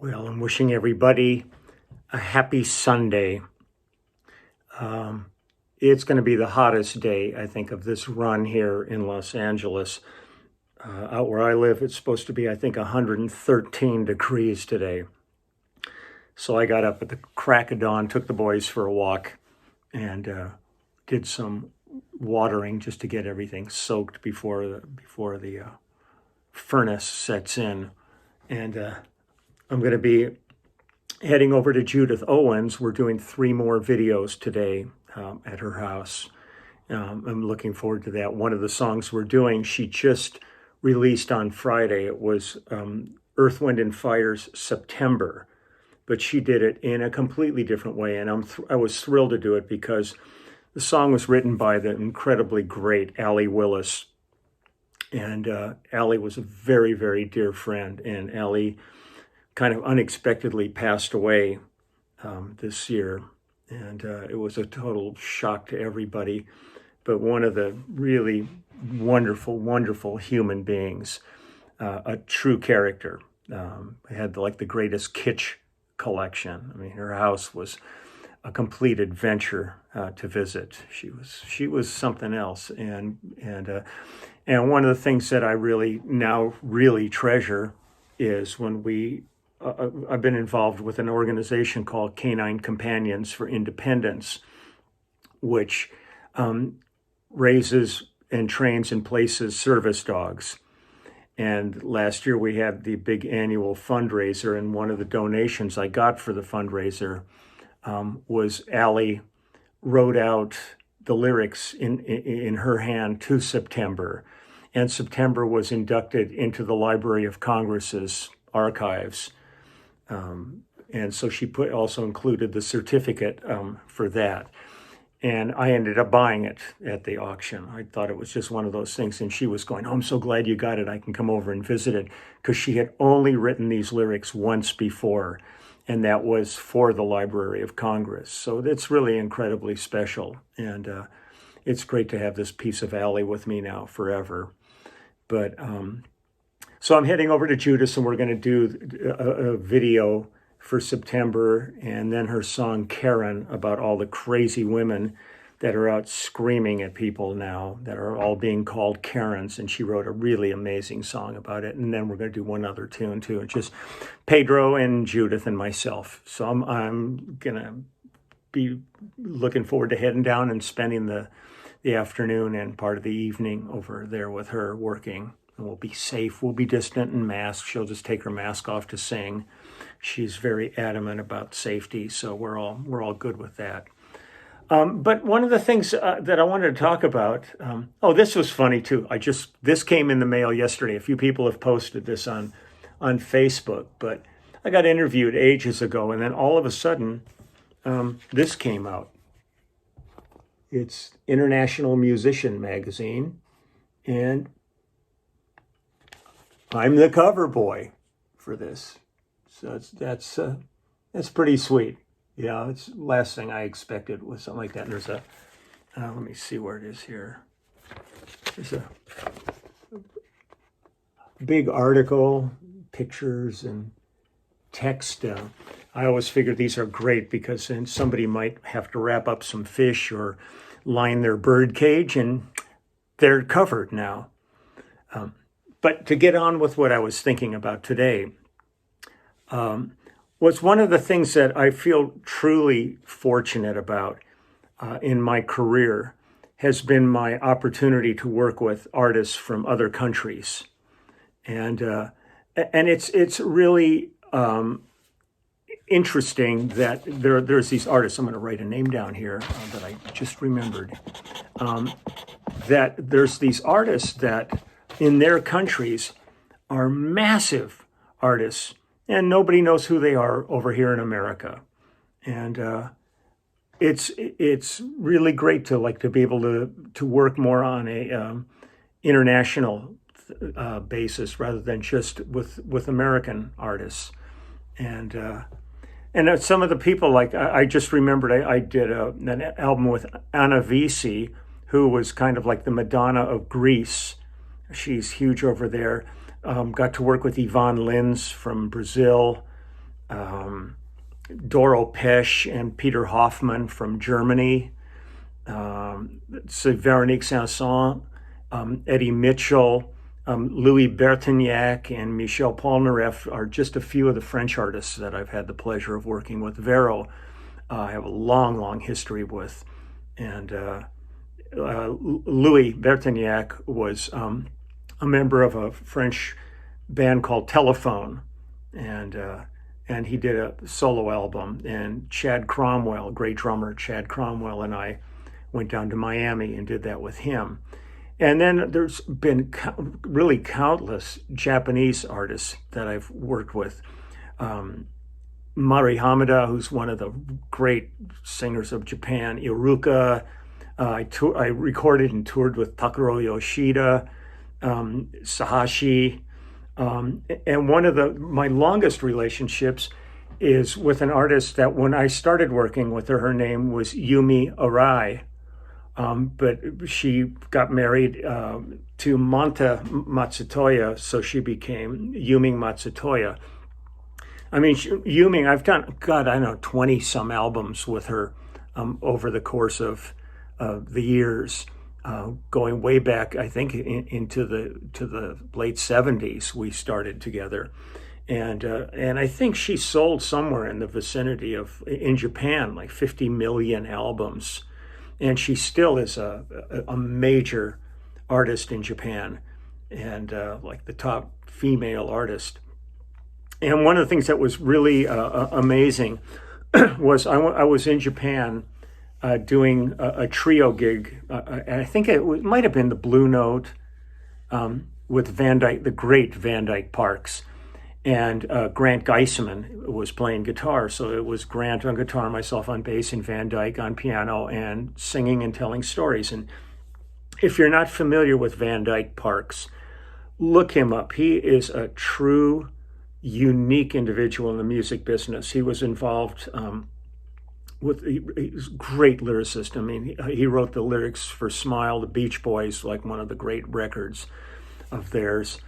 Well, I'm wishing everybody a happy Sunday. It's going to be the hottest day, I think, of this run here in Los Angeles. Out where I live, it's supposed to be, I think, 113 degrees today. So I got up at the crack of dawn, took the boys for a walk, and did some watering just to get everything soaked before the furnace sets in. And I'm going to be heading over to Judith Owens. We're doing 3 more videos today at her house. I'm looking forward to that. One of the songs we're doing, she just released on Friday. It was Earth, Wind, and Fire's September, but she did it in a completely different way. And I was thrilled to do it because the song was written by the incredibly great Allie Willis. And Allie was a very, very dear friend. And Allie kind of unexpectedly passed away this year. And it was a total shock to everybody. But one of the really wonderful, wonderful human beings, a true character. Had like the greatest kitsch collection. I mean, her house was a complete adventure to visit. She was something else. And one of the things that I really treasure is when I've been involved with an organization called Canine Companions for Independence, which raises and trains and places service dogs. And last year we had the big annual fundraiser, and one of the donations I got for the fundraiser was Allie wrote out the lyrics in her hand to September. And September was inducted into the Library of Congress's archives. And so she also included the certificate for that. And I ended up buying it at the auction. I thought it was just one of those things. And she was going, "Oh, I'm so glad you got it. I can come over and visit it." Because she had only written these lyrics once before, and that was for the Library of Congress. So it's really incredibly special. And it's great to have this piece of Allie with me now forever. But so I'm heading over to Judith, and we're going to do a video for September, and then her song Karen about all the crazy women that are out screaming at people now that are all being called Karens. And she wrote a really amazing song about it. And then we're going to do one other tune too. It's just Pedro and Judith and myself. So I'm going to be looking forward to heading down and spending the afternoon and part of the evening over there with her working. And we'll be safe, we'll be distant and masked. She'll just take her mask off to sing. She's very adamant about safety, so we're all good with that. But one of the things that I wanted to talk about, this was funny too. This came in the mail yesterday. A few people have posted this on Facebook, but I got interviewed ages ago, and then all of a sudden, this came out. It's International Musician magazine, and I'm the cover boy for this. So that's pretty sweet. Yeah, it's the last thing I expected was something like that. And there's let me see where it is here. There's a big article, pictures and text. I always figure these are great because then somebody might have to wrap up some fish or line their bird cage, and they're covered now. But to get on with what I was thinking about today, was one of the things that I feel truly fortunate about in my career has been my opportunity to work with artists from other countries. And it's really interesting that there's these artists. I'm going to write a name down here that I just remembered. That there's these artists that in their countries are massive artists, and nobody knows who they are over here in America. And it's really great to be able to work more on a international basis rather than just with American artists. And some of the people, like I just remembered, I did an album with Anna Visi, who was kind of like the Madonna of Greece. She's huge over there. Got to work with Yvonne Lins from Brazil. Doro Pesch and Peter Hoffmann from Germany, Véronique Sanson, Eddie Mitchell, Louis Bertignac, and Michel Polnareff are just a few of the French artists that I've had the pleasure of working with. Vero, I have a long, long history with. And Louis Bertignac was a member of a French band called Telephone, and he did a solo album. And Chad Cromwell, great drummer, Chad Cromwell, and I went down to Miami and did that with him. And then there's been really countless Japanese artists that I've worked with. Mari Hamada, who's one of the great singers of Japan, Iruka. I recorded and toured with Takuro Yoshida, Sahashi. And one of my longest relationships is with an artist that when I started working with her, her name was Yumi Arai. But she got married to Manta Matsutoya, so she became Yumi Matsutoya. I mean, Yumi, I've done, God, I don't know, 20 some albums with her over the course of the years, going way back, I think, into the late 70s. We started together, and I think she sold somewhere in the vicinity of, in Japan, like 50 million albums, and she still is a major artist in Japan, and like the top female artist. And one of the things that was really amazing was I was in Japan doing a trio gig. I think it might have been the Blue Note with Van Dyke, the great Van Dyke Parks. And Grant Geisman was playing guitar. So it was Grant on guitar, myself on bass, and Van Dyke on piano, and singing and telling stories. And if you're not familiar with Van Dyke Parks, look him up. He is a true, unique individual in the music business. He was involved he's a great lyricist. I mean, he wrote the lyrics for Smile, the Beach Boys, like one of the great records of theirs.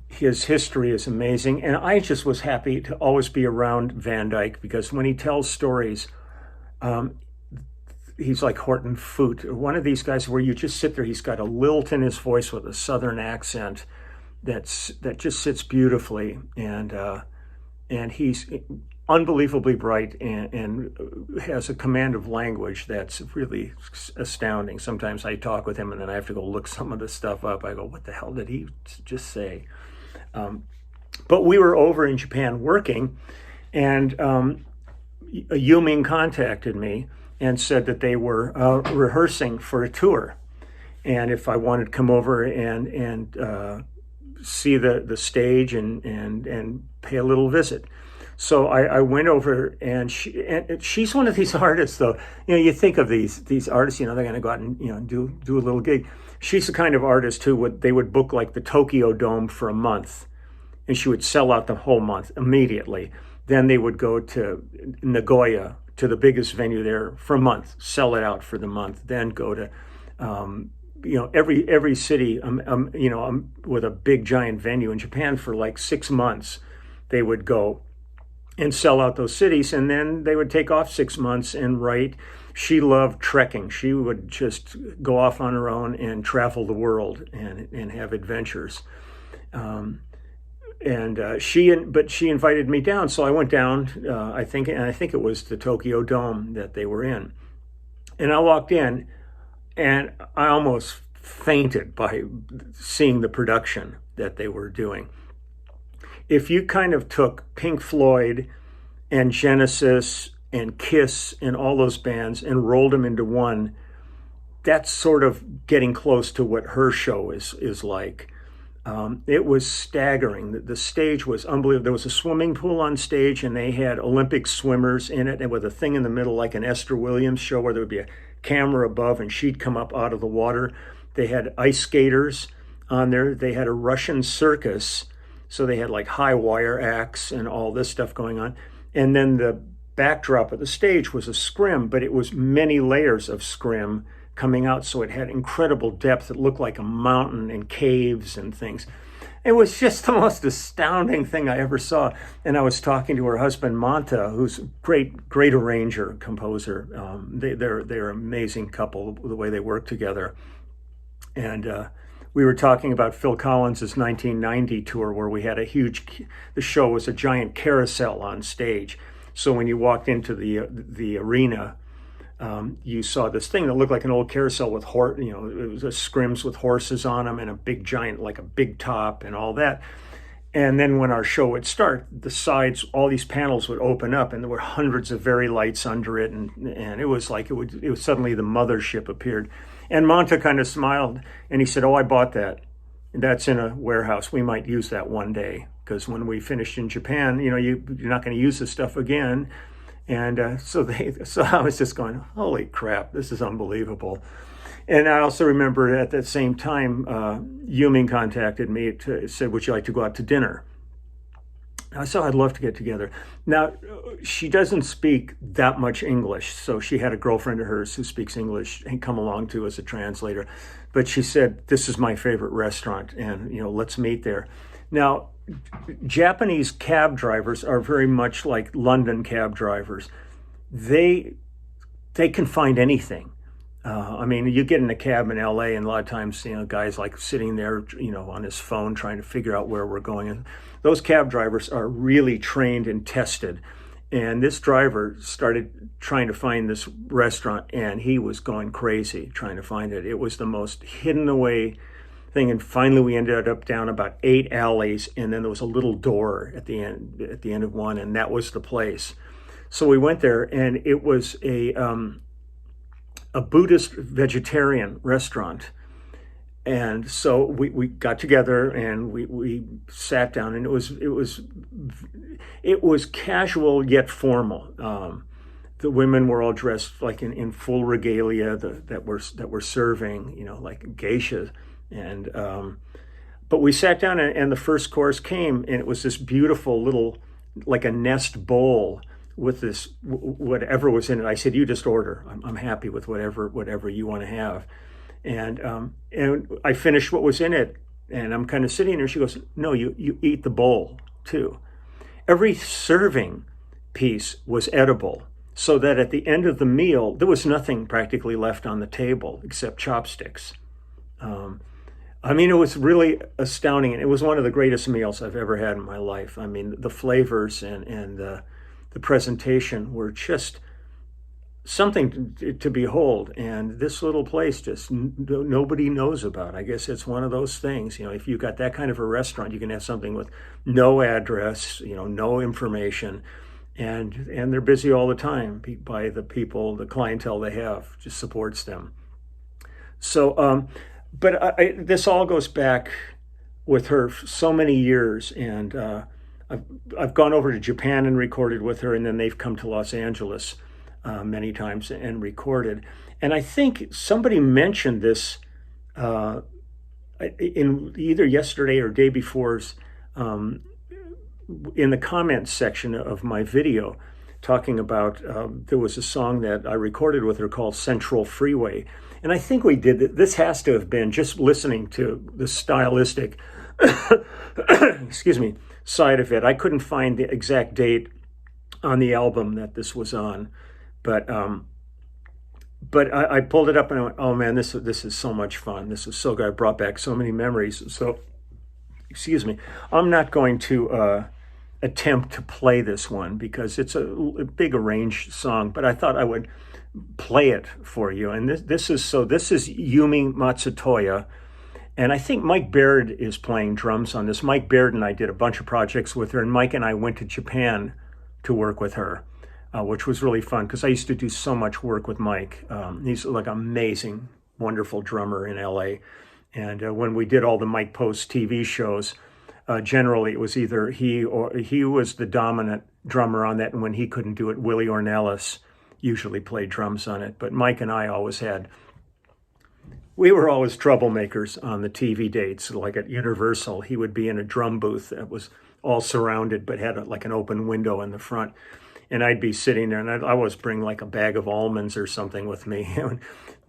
His history is amazing. And I just was happy to always be around Van Dyke, because when he tells stories, he's like Horton Foote, one of these guys where you just sit there. He's got a lilt in his voice with a Southern accent that just sits beautifully, and he's unbelievably bright and has a command of language that's really astounding. Sometimes I talk with him and then I have to go look some of the stuff up. I go, what the hell did he just say? But we were over in Japan working, and Yuming contacted me and said that they were rehearsing for a tour, and if I wanted to come over and see the stage and pay a little visit. So I went over, and she's one of these artists, though. You know, you think of these artists, you know, they're going to go out and, you know, do a little gig. She's the kind of artist who they would book like the Tokyo Dome for a month, and she would sell out the whole month immediately. Then they would go to Nagoya, to the biggest venue there, for a month, sell it out for the month. Then go to you know, every city, you know, with a big giant venue in Japan for like 6 months. They would go and sell out those cities, and then they would take off 6 months and write. She loved trekking. She would just go off on her own and travel the world and have adventures. But she invited me down, so I went down. I think it was the Tokyo Dome that they were in, and I walked in, and I almost fainted by seeing the production that they were doing. If you kind of took Pink Floyd and Genesis and Kiss and all those bands and rolled them into one, that's sort of getting close to what her show is like. It was staggering. The stage was unbelievable. There was a swimming pool on stage, and they had Olympic swimmers in it, and with a thing in the middle like an Esther Williams show where there would be a camera above and she'd come up out of the water. They had ice skaters on there. They had a Russian circus. So they had like high wire acts and all this stuff going on. And then the backdrop of the stage was a scrim, but it was many layers of scrim coming out. So it had incredible depth. It looked like a mountain and caves and things. It was just the most astounding thing I ever saw. And I was talking to her husband, Manta, who's a great arranger, composer. They're an amazing couple, the way they work together. And we were talking about Phil Collins's 1990 tour, where we had the show was a giant carousel on stage. So when you walked into the arena, you saw this thing that looked like an old carousel with it was a scrims with horses on them and a big giant, like a big top and all that. And then when our show would start, the sides, all these panels would open up, and there were hundreds of very lights under it, and it was like it was suddenly the mothership appeared. And Monta kind of smiled, and he said, "Oh, I bought that. That's in a warehouse. We might use that one day, because when we finished in Japan, you're not going to use this stuff again." And so I was just going, "Holy crap, this is unbelievable." And I also remember at that same time, Yuming contacted me said, "Would you like to go out to dinner?" I said, "I'd love to get together." Now, she doesn't speak that much English, so she had a girlfriend of hers who speaks English and come along too as a translator. But she said, "This is my favorite restaurant, and let's meet there." Now, Japanese cab drivers are very much like London cab drivers. They can find anything. You get in a cab in LA, and a lot of times, guys like sitting there, on his phone trying to figure out where we're going. And those cab drivers are really trained and tested. And this driver started trying to find this restaurant, and he was going crazy trying to find it. It was the most hidden away thing. And finally, we ended up down about 8 alleys, and then there was a little door at the end of one, and that was the place. So we went there, and it was a Buddhist vegetarian restaurant. And so we got together, and we sat down, and it was casual yet formal. The women were all dressed like in full regalia that were serving, like geishas. And but we sat down, and the first course came, and it was this beautiful little, like a nest bowl with this whatever was in it. I said, "You just order. I'm happy with whatever you want to have." And I finished what was in it, and I'm kind of sitting there. She goes, "No, you eat the bowl too." Every serving piece was edible, so that at the end of the meal, there was nothing practically left on the table except chopsticks. It was really astounding, and it was one of the greatest meals I've ever had in my life. The flavors and the presentation were just something to behold. And this little place just nobody knows about. I guess it's one of those things. If you've got that kind of a restaurant, you can have something with no address, no information, and they're busy all the time by the people, the clientele they have just supports them. So, but this all goes back with her so many years, and I've gone over to Japan and recorded with her, and then they've come to Los Angeles many times and recorded. And I think somebody mentioned this in either yesterday or day before's in the comments section of my video, talking about there was a song that I recorded with her called Central Freeway. And I think we did, this has to have been just listening to the stylistic, excuse me, side of it. I couldn't find the exact date on the album that this was on, but I pulled it up and I went, "Oh man, this is so much fun. This is so good. I brought back so many memories." So, excuse me, I'm not going to attempt to play this one because it's a big arranged song, but I thought I would play it for you. And this is Yumi Matsutoya, and I think Mike Baird is playing drums on this. Mike Baird and I did a bunch of projects with her, and Mike and I went to Japan to work with her, which was really fun because I used to do so much work with Mike. He's like an amazing, wonderful drummer in LA. And when we did all the Mike Post TV shows, generally it was either he was the dominant drummer on that, and when he couldn't do it, Willie Ornelas usually played drums on it. But Mike and I we were always troublemakers on the TV dates. Like at Universal, he would be in a drum booth that was all surrounded but had like an open window in the front. And I'd be sitting there, and I'd always bring like a bag of almonds or something with me.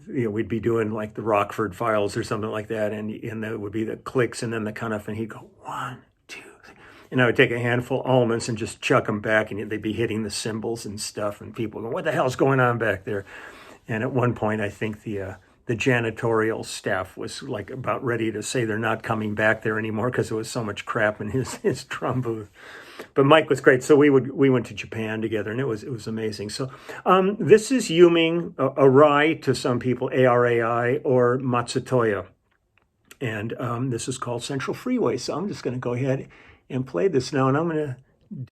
we'd be doing like the Rockford Files or something like that, and there would be the clicks and then the cutoff, and he'd go 1, 2, 3. And I would take a handful of almonds and just chuck them back, and they'd be hitting the cymbals and stuff, and people go, "What the hell's going on back there?" And at one point, I think the janitorial staff was like about ready to say they're not coming back there anymore because there was so much crap in his drum booth. But Mike was great. So we went to Japan together, and it was amazing. So this is Yuming, Arai to some people, Arai, or Matsutoya. And this is called Central Freeway. So I'm just going to go ahead and play this now, and I'm going to